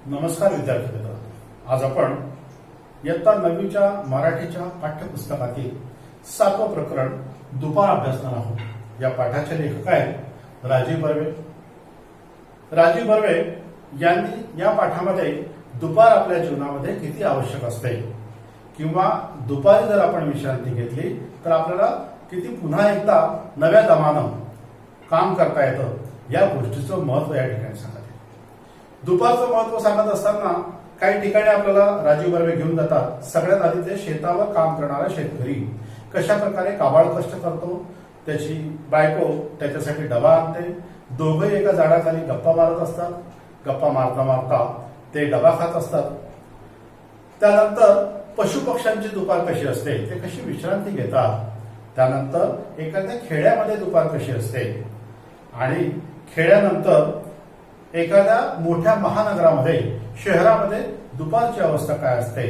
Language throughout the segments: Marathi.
नमस्कार विद्यार्थी मित्रांनो, आज आपण इयत्ता 9वीच्या मराठीच्या पाठ्यपुस्तकातील 7वं प्रकरण दुपार अभ्यासणार आहोत। या पाठाचे लेखक आहेत राजीव बर्वे। राजीव बर्वे यांनी या पाठामध्ये दुपार आपल्या जीवनामध्ये किती आवश्यक असते किंवा दुपारी जर आपण विश्रांती घेतली तर आपल्याला किती पुन्हा एकदा नव्या दमानं काम करता येतं, या गोष्टीचं महत्व या ठिकाणी सांगत आहे। दुपारचं महत्व सांगत असताना काही ठिकाणी आपल्याला राजीव बर्वे घेऊन जातात। सगळ्यात आधी ते शेतावर काम करणारा शेतकरी कशा प्रकारे काबाड कष्ट करतो, त्याची बायको त्याच्यासाठी डबा आणते, दोघे एका झाडाखाली गप्पा मारत असतात। गप्पा मारता मारता ते डबा खात असतात। त्यानंतर पशुपक्ष्यांची दुपार कशी असते, ते कशी विश्रांती घेतात। त्यानंतर एखाद्या खेड्यामध्ये दुपार कशी असते आणि खेड्यानंतर एखाद्या मोठ्या महानगरामध्ये शहरामध्ये दुपारची अवस्था काय असते,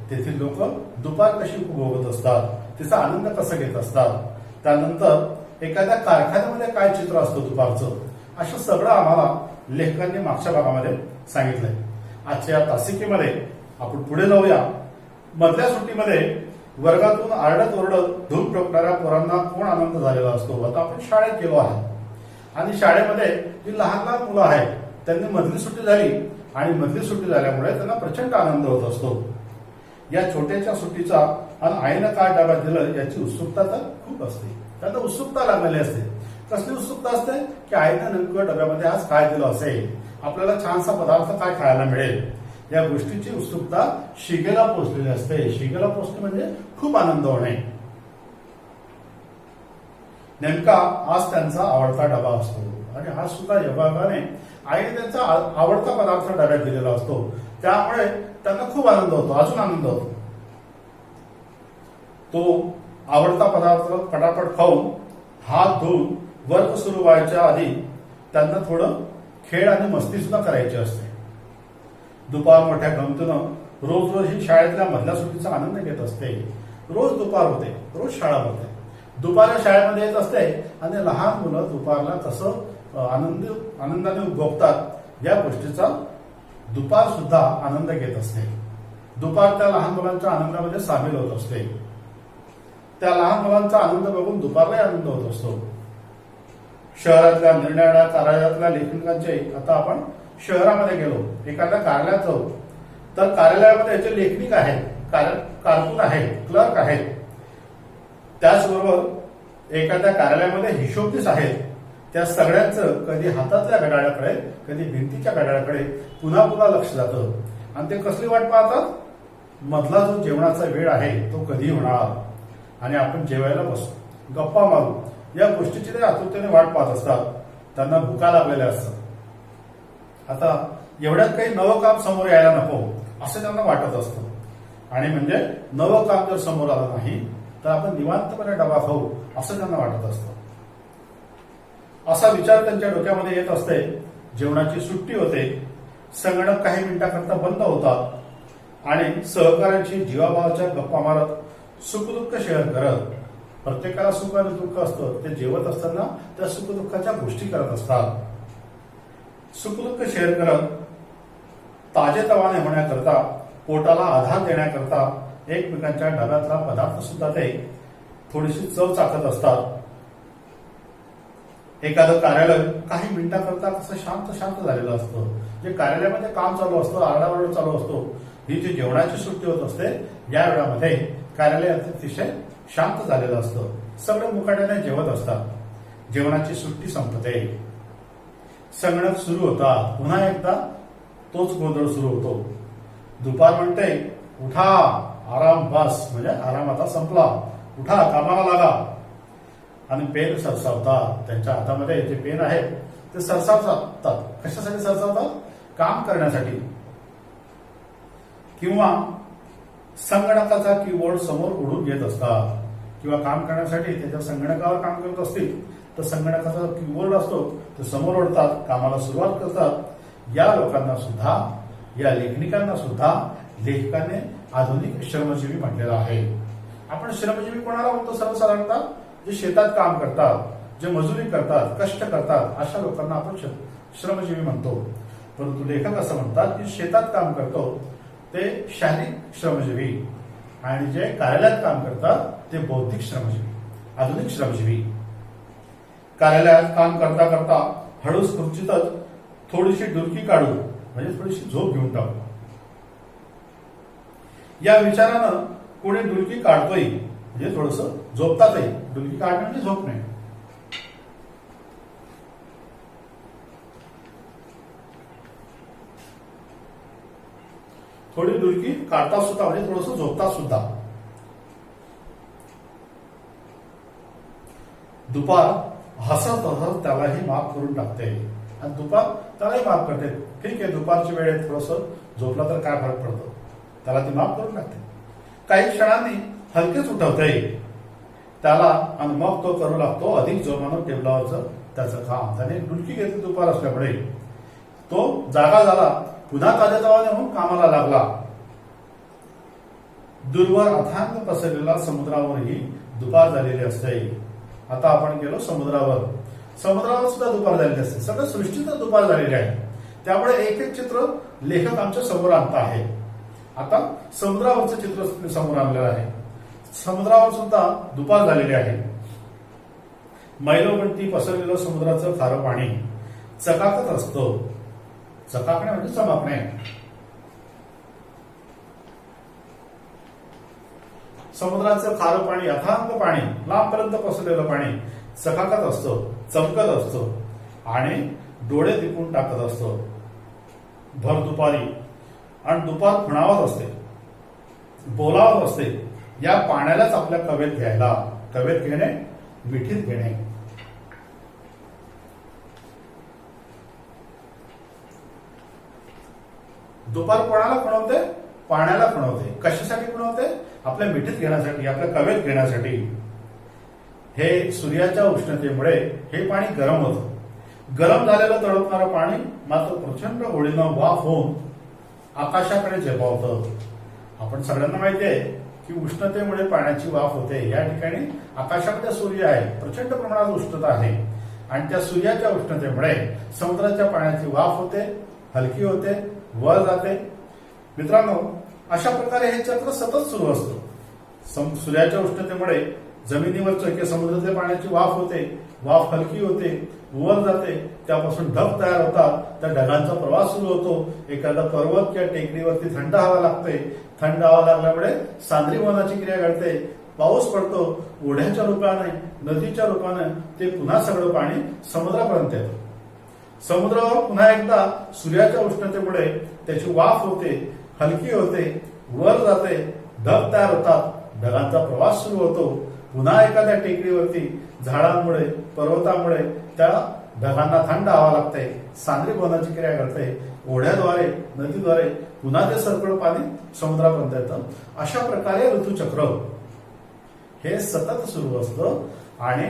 तेथील लोक दुपार कशी उपभोगत असतात, तिचा आनंद कसा घेत असतात। त्यानंतर एखाद्या कारखान्यामध्ये काय चित्र असतं दुपारचं, असं सगळं आम्हाला लेखकांनी मागच्या भागामध्ये सांगितलंय। आजच्या या तासिकेमध्ये आपण पुढे जाऊया। मधल्या सुट्टीमध्ये वर्गातून आरडत ओरडत धूम ठोकणाऱ्या पोरांना कोण आनंद झालेला असतो। आता आपण शाळेत गेलो आहे आणि शाळेमध्ये जी लहान लहान मुलं आहेत त्यांनी मधली सुट्टी झाली आणि मधली सुट्टी झाल्यामुळे त्यांना प्रचंड आनंद होत असतो। या छोट्याच्या सुट्टीचा आणि आईनं काय डब्यात दिलं याची उत्सुकता तर खूप असते। त्यांना उत्सुकता लागलेली असते। कसली उत्सुकता असते की आईनं नेमकं डब्यामध्ये आज काय दिलं असेल, आपल्याला छानसा पदार्थ काय खायला मिळेल, या गोष्टीची उत्सुकता शिगेला पोहोचलेली असते। शिगेला पोहोचणे म्हणजे खूप आनंद होणे। नेमका आज त्यांचा आवडता डबा असतो आणि आज सुद्धा योगायोगाने आईने त्यांचा आवडता पदार्थ डब्यात दिलेला असतो, त्यामुळे त्यांना खूप आनंद होतो, अजून आनंद होतो। तो आवडता पदार्थ पटापट खाऊन हात धुवून वर्ग सुरू व्हायच्या आधी त्यांना थोडं खेळ आणि मस्ती सुद्धा करायची असते। दुपार मोठ्या गमतीनं रोज रोज ही शाळेतल्या मधल्या सुट्टीचा आनंद घेत असते। रोज दुपार होते, रोज शाळा होते, दुपार शाळेमध्ये येत असते आणि लहान मुलं दुपारला कसं आनंदाने उपभोगतात या गोष्टीचा दुपार सुद्धा आनंद घेत असते। दुपार त्या लहान मुलांच्या आनंदामध्ये सामील होत असते। त्या लहान मुलांचा आनंद बघून दुपारलाही आनंद होत असतो। शहरातल्या निर्णयाच्या कार्यालयातल्या लेखनिकांचे आता आपण शहरामध्ये गेलो, एखाद्या कार्यालयात जाऊ तर कार्यालयामध्ये याचे लेखनिक आहेत, कारकून आहेत, क्लर्क आहेत, त्याचबरोबर एखाद्या कार्यालयामध्ये हिशोबनीस आहेत। त्या सगळ्यांचं कधी हातातल्या घड्याळाकडे कधी भिंतीच्या घड्याळाकडे पुन्हा पुन्हा लक्ष जातं आणि ते कसली वाट पाहतात, मधला जो जेवणाचा वेळ आहे तो कधी होणार आणि आपण जेवायला बसू, गप्पा मारू, या गोष्टीची ते आतुरतेने वाट पाहत असतात। त्यांना भुका लागलेल्या असतात। आता एवढ्यात काही नवं काम समोर यायला नको असं त्यांना वाटत असतं आणि म्हणजे नवं काम जर समोर आलं नाही तर आपण निवांतपणे डबा खाऊ असं त्यांना वाटत असतं। असा विचार त्यांच्या डोक्यामध्ये येत असते। जेवणाची सुट्टी होते, संगणक काही मिनिटाकरता बंद होतात आणि सहकार्यांशी जीवाभावाच्या गप्पा मारत सुखदुःख शेअर करत, प्रत्येकाला सुख आणि दुःख असतं, ते जेवत असताना त्या सुखदुःखाच्या गोष्टी करत असतात। सुखदुःख शेअर करत ताजेतवाने होण्याकरता, पोटाला आधार देण्याकरता एकमेकांच्या डब्यातला पदार्थ सुद्धा ते थोडीशी चव चाकत असतात। एखादं कार्यालय काही मिनिटाकरता कसं शांत शांत झालेलं असतं। जे कार्यालयामध्ये काम चालू असतं, आरडाओरड चालू असतो, ही जी जेवणाची सुट्टी होत असते या वेळामध्ये कार्यालय अतिशय शांत झालेलं असतं। सगळे मुकाट्याने जेवत असतात। जेवणाची सुट्टी संपते, संगणक सुरू होतात, पुन्हा एकदा तोच गोंधळ सुरू होतो। दुपार म्हणते उठा, आराम बस, म्हणजे आराम आता संपला, उठा कामाला लागा। आणि पेन सरसावतात, त्यांच्या हातामध्ये जे पेन आहेत ते सरसावतात। कशासाठी सरसावतात? काम करण्यासाठी किंवा संगणकाचा कीबोर्ड समोर ओढून घेत असतात किंवा काम करण्यासाठी त्याच्या संगणकावर काम करत असतील तर संगणकाचा कीबोर्ड असतो तो समोर ओढतात, कामाला सुरुवात करतात। या लोकांना सुद्धा, या लेखनिकांना सुद्धा लेखकाने आधुनिक श्रमजीवी म्हटलेला आहे। आपण श्रमजीवी कोणाला म्हणतो? सर्वसाधारणतः जे शेतात काम करतात, जे मजुरी करतात, कष्ट करतात, अशा लोकांना आपण श्रमजीवी म्हणतो। परंतु लेखक असं म्हणतात की शेतात काम करतो ते शारीरिक श्रमजीवी आणि जे कार्यालयात काम करतात ते बौद्धिक श्रमजीवी, आधुनिक श्रमजीवी. कार्यालयात काम करता करता हळूच खुर्चीतच थोडीशी डुलकी काढू म्हणजे थोडीशी झोप घेऊन टाकू. या विचारानं कोणी डुलकी काढतोय म्हणजे थोडस झोपतातही. डुलकी काढणं म्हणजे झोपणे. थोडी डुलकी काढता सुद्धा म्हणजे थोडस झोपता सुद्धा. दुपार हसत हसत त्यालाही माफ करून टाकते आणि दुपार त्यालाही माफ करते. ठीक आहे, दुपारची वेळ आहे, थोडस झोपला तर काय फरक पडतो, त्याला ती माफ करून टाकते. काही क्षणांनी हलकेच उठवते त्याला आणि मग तो करू लागतो अधिक जोमानं टेबलावरचं त्याचं काम. त्याने डुलकी घेतली दुपार असल्यामुळे तो जागा झाला, पुन्हा ताजेतवाने होऊन कामाला लागला. दूरवर अथांग पसरलेला समुद्रावरही दुपार झालेली असते. आता आपण गेलो समुद्रावर. समुद्रावर सुद्धा दुपार झालेली असते. सगळं सृष्टीतच दुपार झालेली आहे. त्यामुळे एक एक चित्र लेखक आमच्या समोर आणत आहे. आता समुद्रावरचं चित्र समोर आणलेलं आहे. समुद्रावर सुद्धा दुपार झालेली आहे. मैलोगंती पसरलेलं समुद्राचं खारं पाणी चकाकत असतं. चकाकणे म्हणजे चमकणे. समुद्राचं खारं पाणी, अथांग पाणी, लांबपर्यंत पसरलेलं पाणी चकाकत असतं, चमकत असतं आणि डोळे दिपून टाकत असतं भर दुपारी. आणि दुपार खुणावत असते, बोलावत असते. या पाण्यालाच आपल्या कवेत घ्यायला, कवेत घेणे, मिठीत घेणे. दुपार कोणाला खुणवते? पाण्याला खुणवते. कशासाठी खुणवते? आपल्या मिठीत घेण्यासाठी, आपल्या कवेत घेण्यासाठी. हे सूर्याच्या उष्णतेमुळे हे पाणी गरम होतं. गरम झालेलं तळपणारं पाणी मात्र प्रचंड ओढीनं वाफ होऊन आकाशाकडे झेपावतं. आपण सगळ्यांना माहिती आहे की उष्णतेमुळे पाण्याची वाफ होते. या ठिकाणी आकाशामध्ये सूर्य आहे, प्रचंड प्रमाणात उष्णता आहे आणि त्या सूर्याच्या उष्णतेमुळे समुद्राच्या पाण्याची वाफ होते, हलकी होते, वर जाते. मित्रांनो, अशा प्रकारे हे चक्र सतत सुरू असतं. सूर्याच्या उष्णतेमुळे जमिनीवरचं किंवा समुद्राच्या पाण्याची वाफ होते, वाफ हलकी होते, वर जाते, त्यापासून ढग तयार होतात, त्या ढगांचा प्रवास सुरू होतो. एखादा पर्वत किंवा टेकडीवरती थंड हवा लागते. थंड हवा लागल्यामुळे सांद्रीभवनाची क्रिया घडते, पाऊस पडतो. ओढ्याच्या रूपाने, नदीच्या रूपाने ते पुन्हा सगळं पाणी समुद्रापर्यंत येतं. समुद्रावर पुन्हा एकदा सूर्याच्या उष्णतेमुळे त्याची वाफ होते, हलकी होते, वर जाते, ढग तयार होतात, ढगांचा प्रवास सुरू होतो. पुन्हा एखाद्या टेकडीवरती झाडांमुळे, पर्वतामुळे त्या ढगांना थंड हवा लागते, सांद्रीभवनाची क्रिया घडते. ओढ्याद्वारे, नदीद्वारे पुन्हा ते सरकळ पाणी समुद्रापर्यंत येतं. अशा प्रकारे ऋतुचक्र हे सतत सुरू असतं आणि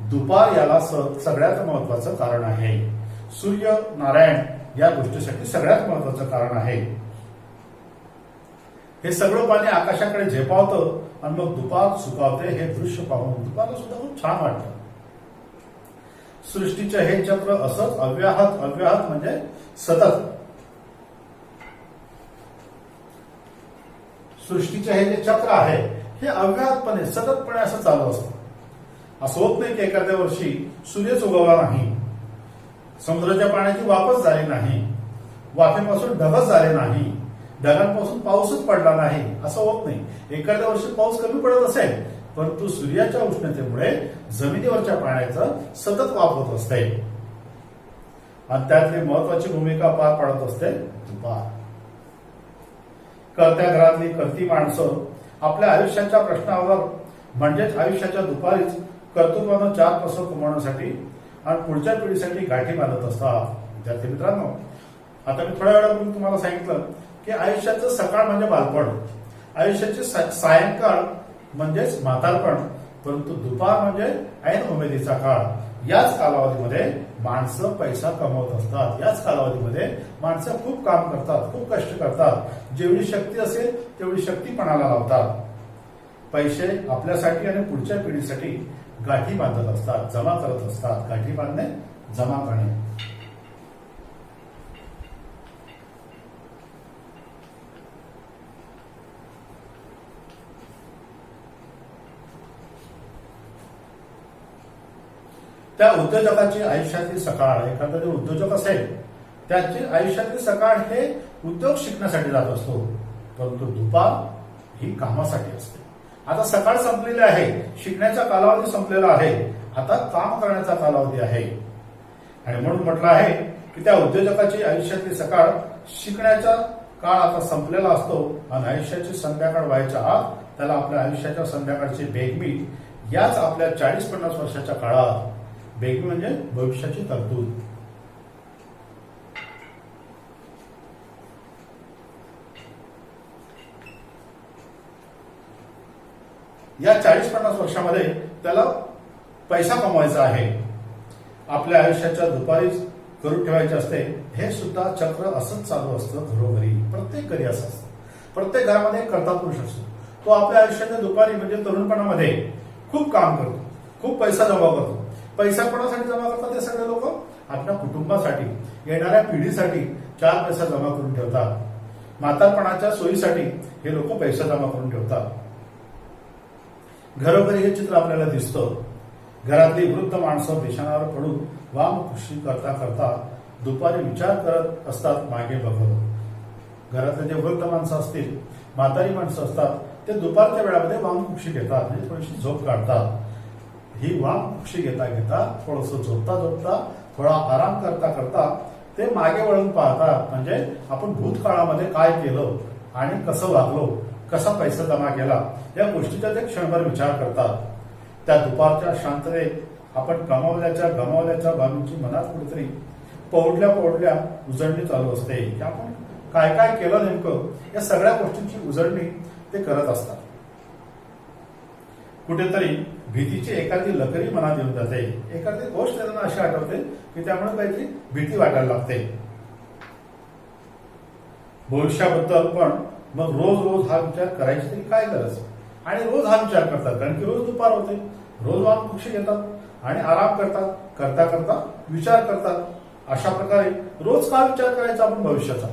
दुपार याला सगळ्यात महत्वाचं कारण आहे. सूर्य नारायण या गोष्टीसाठी सगळ्यात महत्वाचं कारण आहे. हे सगळं पाणी आकाशाकडे झेपावतं आणि मग दुपार सुकावते. हे दृश्य पाहून दुपारला सुद्धा खूप छान वाटतं. सृष्टीचं हे चक्र असंच अव्याहत, अव्याहत म्हणजे सतत. सृष्टीचं हे जे चक्र आहे हे अव्याहतपणे, सततपणे असं चालू असतं. असं होत नाही की एखाद्या वर्षी सूर्यच उगवला नाही, समुद्राच्या पाण्याची वाफच झाली नाही, वाफेपासून ढगच झाले नाही, ढगांपासून पाऊसच पडला नाही, असं होत नाही. एखाद्या वर्षी पाऊस कमी पडत असेल, परंतु सूर्याच्या उष्णतेमुळे जमिनीवरच्या पाण्याचं सतत वाफ होत असते आणि त्यातली महत्वाची भूमिका पार पाडत असते दुपार. करत्या घरातली करती माणसं आपल्या आयुष्याच्या प्रश्नावर म्हणजेच आयुष्याच्या दुपारीच कर्तृत्वानं चार पैसे कमवण्यासाठी आणि पुढच्या पिढीसाठी गाठी बांधत असतात. विद्यार्थी मित्रांनो, आता मी थोड्या वेळापूर्वी तुम्हाला सांगितलं की आयुष्याचं सकाळ म्हणजे बालपण, आयुष्याचे सायंकाळ म्हणजेच म्हातारपण, परंतु दुपार म्हणजे ऐन उमेदीचा काळ. याच कालावधीमध्ये माणसं पैसा कमवत असतात. याच कालावधीमध्ये माणसं खूप काम करतात, खूप कष्ट करतात. जेवढी शक्ती असेल तेवढी शक्ती पणाला लावतात. पैसे आपल्यासाठी आणि पुढच्या पिढीसाठी गाठी बांधत असतात, जमा करत असतात. गाठी बांधणे, जमा करणे. त्या उद्योजकाची आयुष्यातली सकाळ, एखादा जो उद्योजक असेल त्याची आयुष्यातली सकाळ हे उद्योग शिकण्यासाठी जात असतो, परंतु दुपार ही कामासाठी असते. आता सकाळ संपलेली आहे, शिकण्याचा कालावधी संपलेला आहे, आता काम करण्याचा कालावधी आहे. आणि म्हणून म्हटलं आहे की त्या उद्योजकाची आयुष्यातली सकाळ, शिकण्याचा काळ आता संपलेला असतो आणि आयुष्याची संध्याकाळ व्हायच्या आत त्याला आपल्या आयुष्याच्या संध्याकाळची बेगमी, याच आपल्या 40-50 वर्षाच्या काळात, बेगमी म्हणजे भविष्याची तरतूद, या 40-50 वर्षामध्ये त्याला पैसा कमवायचा आहे, आपल्या आयुष्याच्या दुपारी करून ठेवायचे असते. हे सुद्धा चक्र असंच चालू असतं घरोघरी, प्रत्येक घरी असं असतं. प्रत्येक घरामध्ये एक कर्ता पुरुष असतो, तो आपल्या आयुष्याच्या दुपारी म्हणजे तरुणपणामध्ये खूप काम करतो, खूप पैसा जमा करतो. पैसा कोणासाठी जमा करतात? ते सगळे लोक आपल्या कुटुंबासाठी, येणाऱ्या पिढीसाठी 4 पैसा जमा करून ठेवतात. म्हातारपणाच्या सोयीसाठी हे लोक पैसा जमा करून ठेवतात. घरोघरी हे चित्र आपल्याला दिसतं. घरातली वृद्ध माणसं बिछाणावर पडून वाम खुशी करता करता दुपारी विचार करत असतात मागे बघत. घरातले जे वृद्ध माणसं असतील, म्हातारी माणसं असतात, ते दुपारच्या वेळामध्ये वाम खुशी घेतात, म्हणजे थोडीशी झोप काढतात. ही वाम खुशी घेता घेता, थोडंसं झोपता झोपता, थोडा आराम करता करता ते मागे वळून पाहतात. म्हणजे आपण भूतकाळामध्ये काय केलं आणि कसं वागलो, कसा पैसा जमा केला, या गोष्टीचा ते क्षणभर विचार करतात. त्या दुपारच्या शांततेत आपण गमावल्याच्या बाबींची मनात कुठेतरी पौडल्या उजळणी चालू असते की आपण काय काय केलं नेमकं, या सगळ्या गोष्टींची उजळणी ते करत असतात. कुठेतरी भीतीची एखादी लकरी मनात येऊन जाते, एखादी गोष्ट त्यांना अशी आठवते की त्यामुळे काहीतरी भीती वाटायला लागते. भविष्याबद्दल पण मग रोज हा विचार करायची तरी काय गरज, आणि रोज हा विचार करतात, कारण की रोज दुपार होते, रोज वाम खुशी घेतात आणि आराम करतात, करता करता विचार करतात. अशा प्रकारे रोज का विचार करायचा आपण भविष्याचा,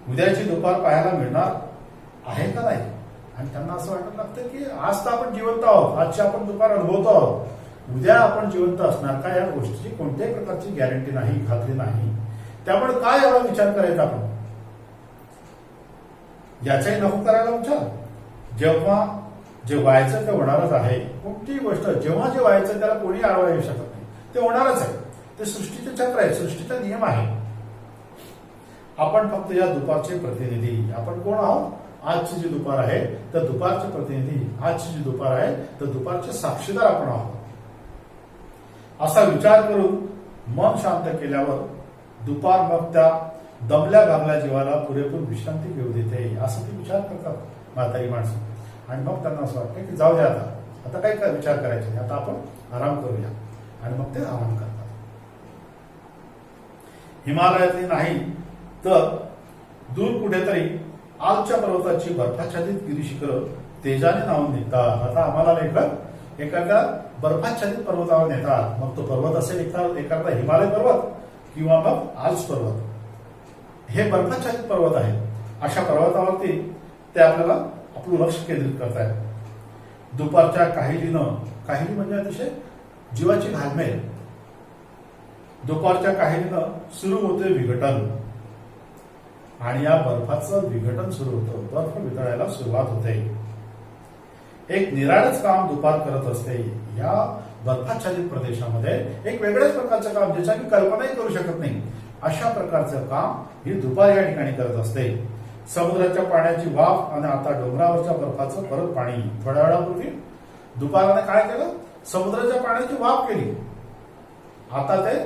उद्याची दुपार पाहायला मिळणार आहे का नाही. आणि त्यांना असं वाटत लागतं की आज तर आपण जिवंत आहोत, आजची आपण दुपार अनुभवतो आहोत, उद्या आपण जिवंत असणार का, या गोष्टीची कोणत्याही प्रकारची गॅरंटी नाही, खात्री नाही. त्यामुळे काय एवढा विचार करायचा आपण, याचाही नको करायला विचार. जेव्हा जे व्हायचं ते होणारच आहे. कोणतीही गोष्ट जेव्हा जे व्हायचं त्याला कोणी आळवा येऊ शकत नाही, ते होणारच आहे. ते सृष्टीचे चक्र आहे, सृष्टीचा नियम आहे. आपण फक्त या दुपारचे प्रतिनिधी. आपण कोण आहोत? आजची जी दुपार आहे तर दुपारचे प्रतिनिधी, आजची जी दुपार आहे तर दुपारचे साक्षीदार आपण आहोत. असा विचार करून मन शांत केल्यावर दुपार मग त्या दमल्या भागल्या जीवाला पुरेपूर विश्रांती घेऊ देते, असं ते विचार करतात म्हातारी माणसं. आणि मग त्यांना असं वाटतं की जाऊ द्या, आता काही काय विचार करायचे नाही, आता आपण आराम करूया. आणि मग ते आराम करतात. हिमालयातली नाही तर दूर कुठेतरी आलच्या पर्वताची बर्फाच्छादित गिरीशिखरं तेजाने नावून निघतात. आता आम्हाला लेखक एखाद्या बर्फाच्छादित पर्वतावर नेतात. मग तो पर्वत असेल एखादा हिमालय पर्वत किंवा मग आल्प्स पर्वत. हे बर्फाच्छादित पर्वत आहे. अशा पर्वतावरती ते आपल्याला आपलं लक्ष केंद्रित करतायत. दुपारच्या काहिली म्हणजे अतिशय जीवाची घालमेल. दुपारच्या काहिलीनं सुरू होते विघटन, आणि या बर्फाचं विघटन सुरू होतं, बर्फ वितळायला सुरुवात होते. एक निराळच काम दुपार करत असते. या बर्फाच्छादित प्रदेशामध्ये एक वेगळ्याच प्रकारचं काम, ज्याची आम्ही कल्पनाही करू शकत नाही, अशा प्रकारचं काम ही दुपार या ठिकाणी करत असते. समुद्राच्या पाण्याची वाफ आणि आता डोंगरावरच्या बर्फाचं परत पाणी. थोड्या वेळापूर्वी दुपाराने काय केलं? समुद्राच्या पाण्याची वाफ केली. आता ते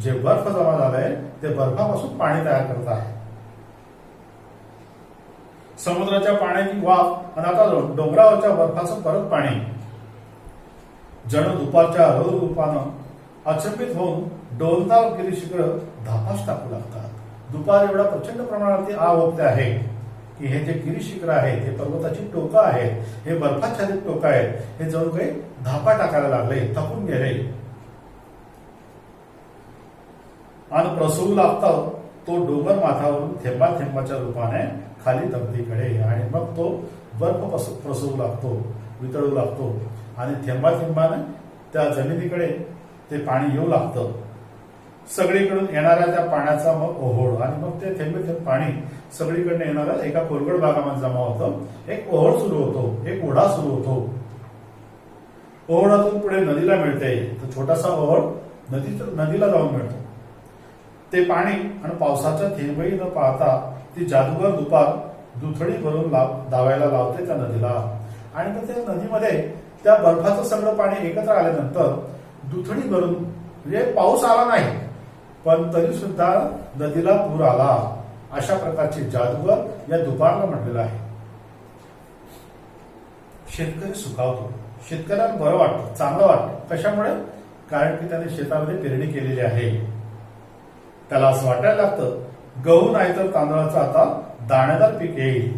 जे बर्फ जमा झालंय ते बर्फापासून पाणी तयार करत आहे. समुद्राच्या पाण्याची वाफ आणि आता डोंगरावरच्या बर्फाचं परत पाणी. जणू दुपारच्या रौद्र रूपानं अचंबित होऊन डोलतार गिरीशिखर धापास टाकू लागतात. दुपार एवढा प्रचंड प्रमाणात आग ओकते आहे की हे जे गिरीशिखर आहेत, हे पर्वताची टोकं आहेत, हे बर्फाच्छादित टोकं आहेत, हे जणू काही धापा टाकायला लागले, थकून गेले आणि प्रसरू लागतात तो डोंगर माथ्यावरून थेंबा थेंबाच्या रूपाने खाली धरतीकडे. आणि मग तो बर्फ प्रसरू लागतो, वितळू लागतो आणि थेंबा थेंबाने त्या जमिनीकडे ते पाणी येऊ लागतं. सगळीकडून येणाऱ्या त्या पाण्याचा मग ओहोळ आणि मग ते थेंबे थेंब पाणी सगळीकडे येणारं एका कोरगड भागामध्ये जमा होतं. एक ओहोळ सुरू होतो, एक ओढा सुरू होतो. ओहोळातून पुढे नदीला मिळते. तर छोटासा ओहोळ नदीला जाऊन मिळतो. ते पाणी आणि पावसाच्या थेंबही न पाहता ती जादूगर दुपार दुथडी भरून धावायला लावते त्या नदीला. आणि मग त्या नदीमध्ये त्या बर्फाचं सगळं पाणी एकत्र आल्यानंतर दुथडी भरून म्हणजे पाऊस आला नाही पण तरी सुद्धा नदीला पूर आला. अशा प्रकारची जादूगर या दुपारला म्हटलेलं आहे. शेतकरी सुखावतो. शेतकऱ्याला बरं वाटतं, चांगलं वाटतं. कशामुळे? कारण की त्याने शेतामध्ये पेरणी केलेली आहे. त्याला असं वाटायला लागतं गहू नाही तर तांदळाचं आता दाणेदार पीक येईल.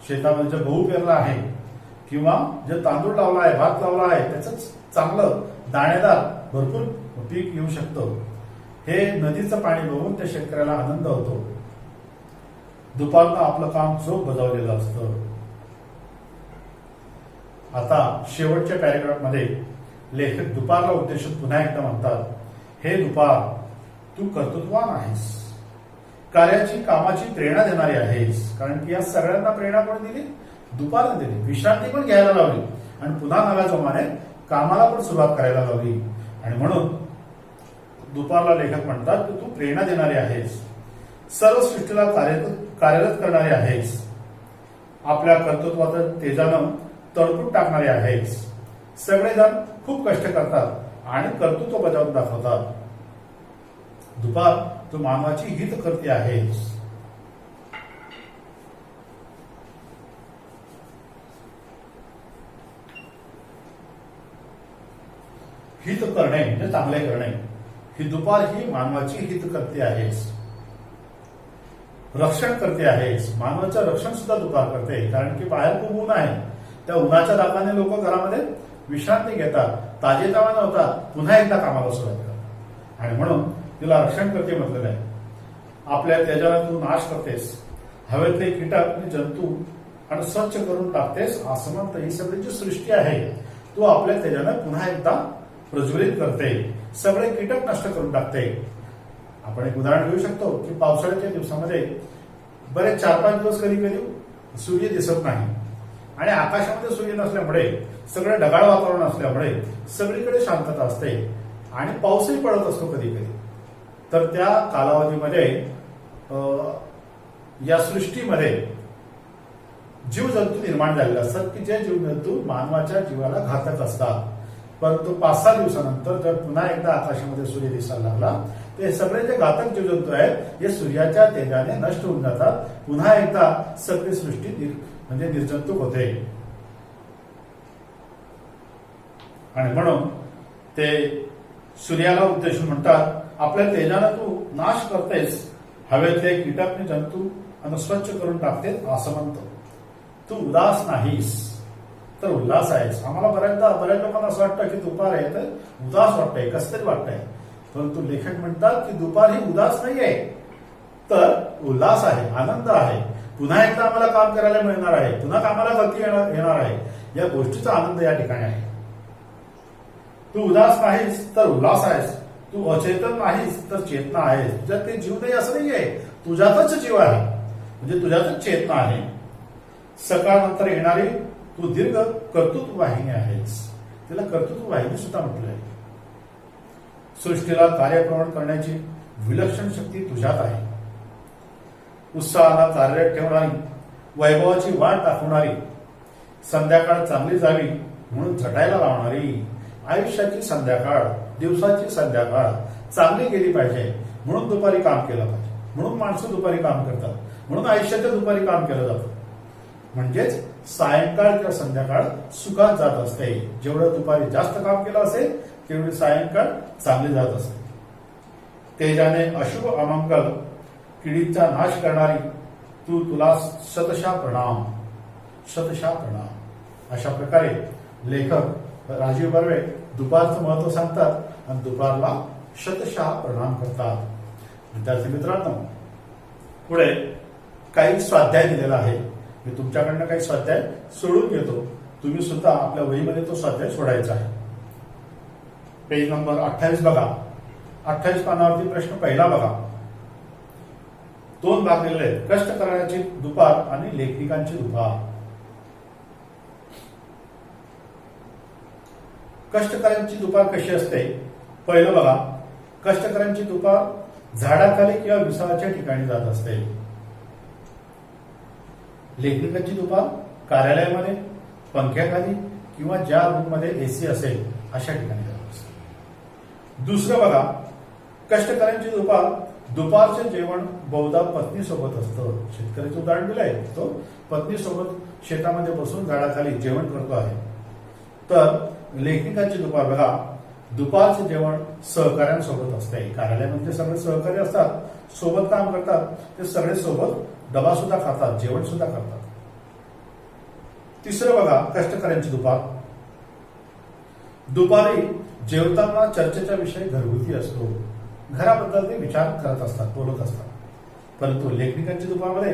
शेतामध्ये जे गहू पेरला आहे किंवा जे तांदूळ लावला आहे, भात लावला आहे, त्याच चांगलं दाणेदार भरपूर पीक येऊ शकतं. हे नदीचं पाणी बघून त्या शेतकऱ्याला आनंद होतो. दुपारनं आपलं काम चोख बजावलेलं असतं. आता शेवटच्या पॅरेग्राफमध्ये लेखक दुपारला उद्देशून पुन्हा एकदा म्हणतात, हे दुपार तू कर्तृत्ववान आहेस, कार्याची कामाची प्रेरणा देणारी आहेस. कारण की या सगळ्यांना प्रेरणा कोणी दिली? दुपारने दिली. विश्रांती पण घ्यायला लावली आणि पुन्हा नव्या जोमाने कामाला पण सुरुवात करायला लावली. आणि म्हणून दुपारला लेखक म्हणतात की तू प्रेरणा देणारी आहेस, सर्व सृष्टीला कार्यरत करणारी आहेस, आपल्या कर्तृत्वाच्या तेजानं तडपून टाकणारे आहेस. सगळेजण खूप कष्ट करतात आणि कर्तृत्व बजावून दाखवतात. दुपार तू मानवाची हित करते आहेस. हित करणे म्हणजे चांगले करणे. ही दुपार ही मानवाची हित करते आहेस, रक्षण करते आहेस. मानवाचं रक्षण सुद्धा दुपार करते. कारण की बाहेर खूप ऊन आहे. त्या उन्हाच्या दाबाने लोक घरामध्ये विश्रांती घेतात, ताजेतवाने होतात, पुन्हा एकदा कामाला सुरुवात करतात. आणि म्हणून तिला रक्षण करते म्हटलेलं आहे. आपल्या तेजाला तू नाश करतेस, हवेतले कीटक आणि जंतू आणि स्वच्छ करून टाकतेस. असं म्हणतं ही सगळी जी सृष्टी आहे तू आपल्या तेजाने पुन्हा एकदा प्रज्वलित करते, सगळे कीटक नष्ट करून टाकते. आपण एक उदाहरण घेऊ शकतो की पावसाळ्याच्या दिवसामध्ये बरेच 4-5 दिवस कधी कधी सूर्य दिसत नाही आणि आकाशामध्ये सूर्य नसल्यामुळे सगळं ढगाळ वातावरण असल्यामुळे सगळीकडे शांतता असते आणि पाऊसही पडत असतो कधी कधी. तर त्या कालावधीमध्ये या सृष्टीमध्ये जीवजंतू निर्माण झालेले असतात की जे जीवजंतू मानवाच्या जीवाला घातक असतात. परंतु 5-6 दिवसानंतर जर पुन्हा एकदा आकाशामध्ये सूर्य दिसायला लागला ते सगळे जे घातक जीवजंतू आहेत हे सूर्याच्या तेजाने नष्ट होऊन जातात. पुन्हा एकदा सगळी सृष्टी म्हणजे निर्जंतुक होते. आणि म्हणून ते सूर्याला उद्देशून म्हणतात, आपल्या तेजाने तू नाश करतेस, हवेतले कीटक आणि जंतू आणि स्वच्छ करून टाकते. असं म्हणतो तू उदास नाहीस तर उल्हास आहेस. आम्हाला बऱ्याच लोकांना असं वाटतं की दुपार आहे तर उदास वाटतंय, कसं तरी वाटतंय. परंतु लेखक म्हणतात की दुपार ही उदास नाही आहे तर उल्हास आहे, आनंद आहे. पुन्हा एकदा आम्हाला काम करायला मिळणार आहे, पुन्हा कामाला गती येणार आहे, या गोष्टीचा आनंद या ठिकाणी आहे. तू उदास नाहीस तर उल्हास आहेस, तू अचेतन नाहीस तर चेतना आहेस. तुझ्यात ते जीव नाही असं नाही आहे, तुझ्यातच जीव आहे, म्हणजे तुझ्यातच चेतना आहे. सकाळ नंतर येणारी तू दीर्घ कर्तृत्व वाहिनी आहेस. तिला कर्तृत्व वाहिनी सुद्धा म्हटलं आहे. सृष्टीला कार्यप्रवण करण्याची विलक्षण शक्ती तुझ्यात आहे. उत्साहाला कार्यरत ठेवणारी, वैभवाची वाट दाखवणारी, संध्याकाळ चांगली जावी म्हणून झटायला लावणारी, आयुष्याची संध्याकाळ, दिवसाची संध्याकाळ चांगली गेली पाहिजे म्हणून दुपारी काम केलं पाहिजे. म्हणून माणसं दुपारी काम करतात, म्हणून आयुष्याच्या दुपारी काम केलं जातं. म्हणजेच सायंकाळ किंवा संध्याकाळ सुखात जात असते. जेवढं दुपारी जास्त काम केलं असेल तेवढी सायंकाळ चांगली जात असते. तेजाने अशुभ अमंगल किडींचा नाश करणारी तुला शतशः प्रणाम, शतशः प्रणाम. अशा प्रकारे लेखक राजीव बर्वे दुपारचं महत्व सांगतात आणि दुपारला शतशः प्रणाम करतात. विद्यार्थी मित्रांनो, पुढे काही स्वाध्याय दिलेला आहे. मी तुमच्याकडनं काही स्वाध्याय सोडून घेतो. तुम्ही सुद्धा आपल्या वहीमध्ये तो स्वाध्याय सोडायचा आहे. पेज नंबर 28 बघा. 28 पानावरती प्रश्न पहिला बघा. 2 भाग दिलेले आहेत. कष्ट करण्याची दुपार आणि लेखनिकांची दुपार. कष्टकऱ्यांची दुपार कशी असते? पहिलं बघा, कष्टकऱ्यांची दुपार झाडाखाली किंवा विसावाच्या ठिकाणी जात असते. लेखनिकांची दुपार कार्यालयामध्ये, पंख्याखाली किंवा ज्या रूममध्ये एसी असेल अशा ठिकाणी जात असते. दुसरं बघा, कष्टकऱ्यांची दुपार दुपारचे जेवण बहुधा पत्नीसोबत असतं. शेतकऱ्याचं उदाहरण दिलं आहे, तो पत्नीसोबत शेतामध्ये बसून झाडाखाली जेवण करतो आहे. तर लेखनिकांची दुपार बघा, दुपारचे जेवण सहकार्यांसोबत असते. कार्यालयामध्ये सगळे सहकारी असतात, सोबत काम करतात, ते सगळे सोबत डबा सुद्धा खातात, जेवण सुद्धा करतात. तिसरं बघा, कष्टकऱ्यांची दुपार. दुपारी जेवताना चर्चेचा विषय घरगुती असतो. घराबद्दल ते विचार करत असतात, बोलत असतात. परंतु लेखनिकांची दुपारमध्ये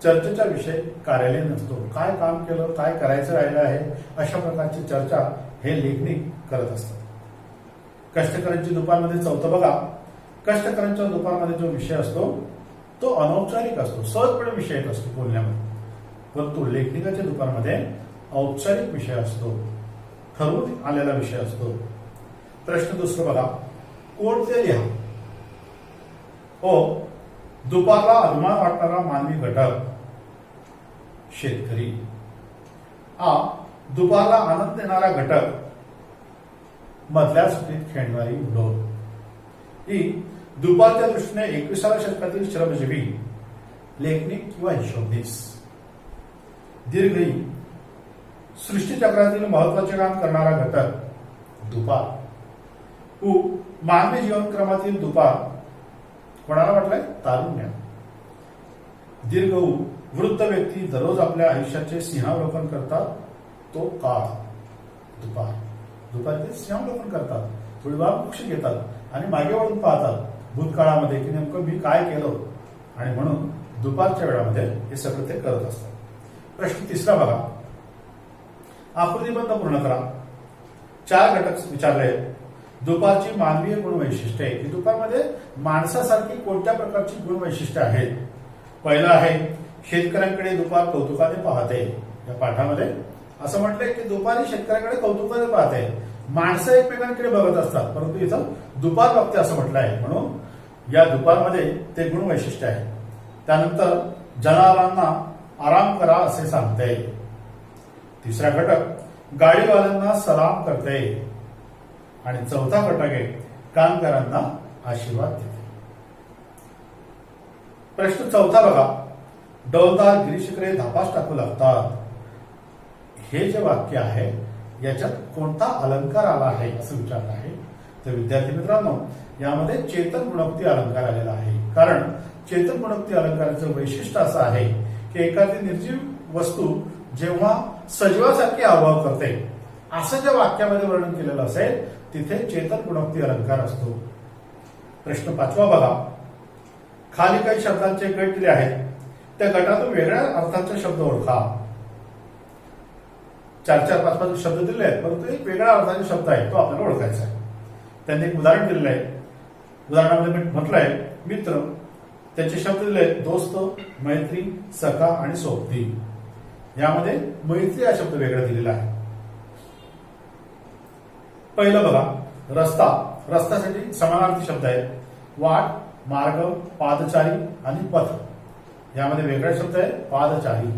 चर्चेचा विषय कार्यालय नसतो. काय काम केलं, काय करायचं राहिलं आहे, अशा प्रकारची चर्चा हे लेखनिक करत असतात. कष्टकऱ्यांची दुपारमध्ये चौथं बघा, कष्टकऱ्यांच्या दुपारमध्ये जो विषय असतो तो अनौपचारिक असतो, सहजपणे विषय असतो बोलण्यामध्ये. परंतु लेखनिकाच्या दुपारमध्ये औपचारिक विषय असतो, ठरवून आलेला विषय असतो. प्रश्न दुसरं बघा, कोणते लिहा. हो, दुपारला अभिमान वाटणारा मानवी घटक शेतकरी. आ, दुपारला आनंद देणारा घटक मधल्या सुट्टीत खेळणारी मुलं. ही दुपारच्या दृष्टीने 21व्या शतकातील श्रमजीवी लेखनिक किंवा हिशोबनीस. दीर्घई, सृष्टीचक्रातील महत्वाचे काम करणारा घटक दुपार. उ, मानवी जीवनक्रमातील दुपार कोणाला म्हटलंय? तारुण्य. दीर्घ उ, वृद्ध व्यक्ती दररोज आपल्या आयुष्याचे सिंहावलोकन करतात, तो काळ दुपार. दुपारी ते सिंहावलोकन करतात, थोडी वेळ मोक्ष घेतात आणि मागे वळून पाहतात भूतकाळामध्ये की नेमकं मी काय केलं, आणि म्हणून दुपारच्या वेळामध्ये हे सगळं ते करत असतात. प्रश्न तिसरा बघा, आकृतीबंध पूर्ण करा. 4 घटक विचारले. दुपारची मानवीय गुणवैशिष्ट्ये. दुपारमध्ये माणसासारखी कोणत्या प्रकारची गुणवैशिष्ट्ये आहेत? पहिलं आहे, शेतकऱ्यांकडे दुपार कौतुकाने पाहते. या पाठामध्ये असं म्हटलंय की दुपारी शेतकऱ्यांकडे कौतुकाने पाहते. माणसं एकमेकांकडे बघत असतात, परंतु इथं दुपार बघते असं म्हटलं आहे, म्हणून या दुपारमध्ये ते गुणवैशिष्ट्य आहे. त्यानंतर जनावरांना आराम करा असे सांगते. तिसरा घटक, गाडीवाल्यांना सलाम करते. आणि चौथा घटक आहे, कामगारांना आशीर्वाद देते. प्रश्न चौथा बघा, डौलदार गिरीशिखरे धापास टाकू लागतात. हे जे वाक्य आहे याच्यात कोणता अलंकार आला आहे असं विचारलं आहे. तर विद्यार्थी मित्रांनो, यामध्ये चेतन गुणोक्ती अलंकार आलेला आहे. कारण चेतन गुणोक्ती अलंकाराचं वैशिष्ट्य असं आहे की एखादी निर्जीव वस्तू जेव्हा सजीवासारखी हावभाव करते असं ज्या वाक्यामध्ये वर्णन केलेलं असेल तिथे चेतन गुणोक्ती अलंकार असतो. प्रश्न 5वा बघा, खाली काही शब्दांचे गट दिले आहेत, त्या गटातून वेगळ्या अर्थांचे शब्द ओळखा. 4-5 शब्द दिले आहेत, परंतु एक वेगळ्या अर्थाचे शब्द आहे, तो आपल्याला ओळखायचा आहे. त्यांनी एक उदाहरण दिलेलं आहे. उदाहरणामध्ये मी म्हटलंय मित्र, त्याचे शब्द दिले आहेत दोस्त, मैत्री, सखा आणि सोबती. यामध्ये मैत्री हा शब्द वेगळा दिलेला आहे. पहिलं बघा, रस्ता. रस्त्यासाठी समानार्थी शब्द आहे. वाट, मार्ग, पादचारी आणि पथ. यामध्ये वेगळा शब्द आहे पादचारी.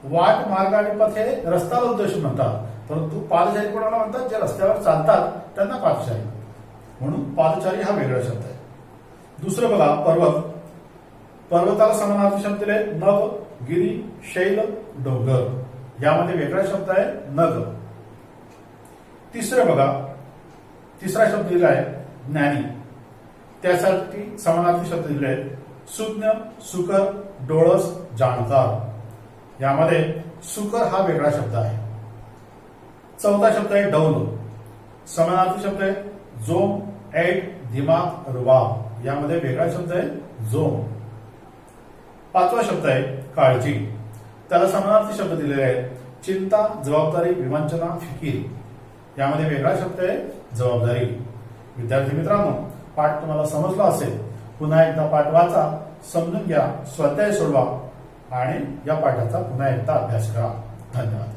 वाट, मार्ग आणि पथ हे रस्त्याला उद्देशून म्हणतात, परंतु पादचारी कोणाला म्हणतात? जे रस्त्यावर चालतात त्यांना पादचारी, म्हणून पादचारी हा वेगळा शब्द आहे. दुसरं बघा, पर्वत. पर्वताला समानार्थी शब्द दिले नभ, गिरी, शैल, डोंगर. यामध्ये वेगळा शब्द आहे नग. तिसरं बघा, तिसरा शब्द दिला आहे ज्ञानी. त्यासाठी समानार्थी शब्द दिले आहेत सुज्ञ, सुकर, डोळस, जाणकार. यामध्ये सुकर हा वेगळा शब्द आहे. चौथा शब्द आहे डौल. समानार्थी शब्द आहे जोम, ऐट, दिमाग, रुबाब. यामध्ये वेगळा शब्द आहे जोम. 5वा शब्द आहे काळजी. त्याला समानार्थी शब्द दिलेले आहेत चिंता, जबाबदारी, विवंचना, फिकीर. यामध्ये वेगळा शब्द आहे जबाबदारी. विद्यार्थी मित्रांनो, पाठ तुम्हाला समजला असेल. पुन्हा एकदा पाठ वाचा, समजून घ्या, स्वाध्याय सोडवा आणि या पाठाचा पुन्हा एकदा अभ्यास करा. धन्यवाद.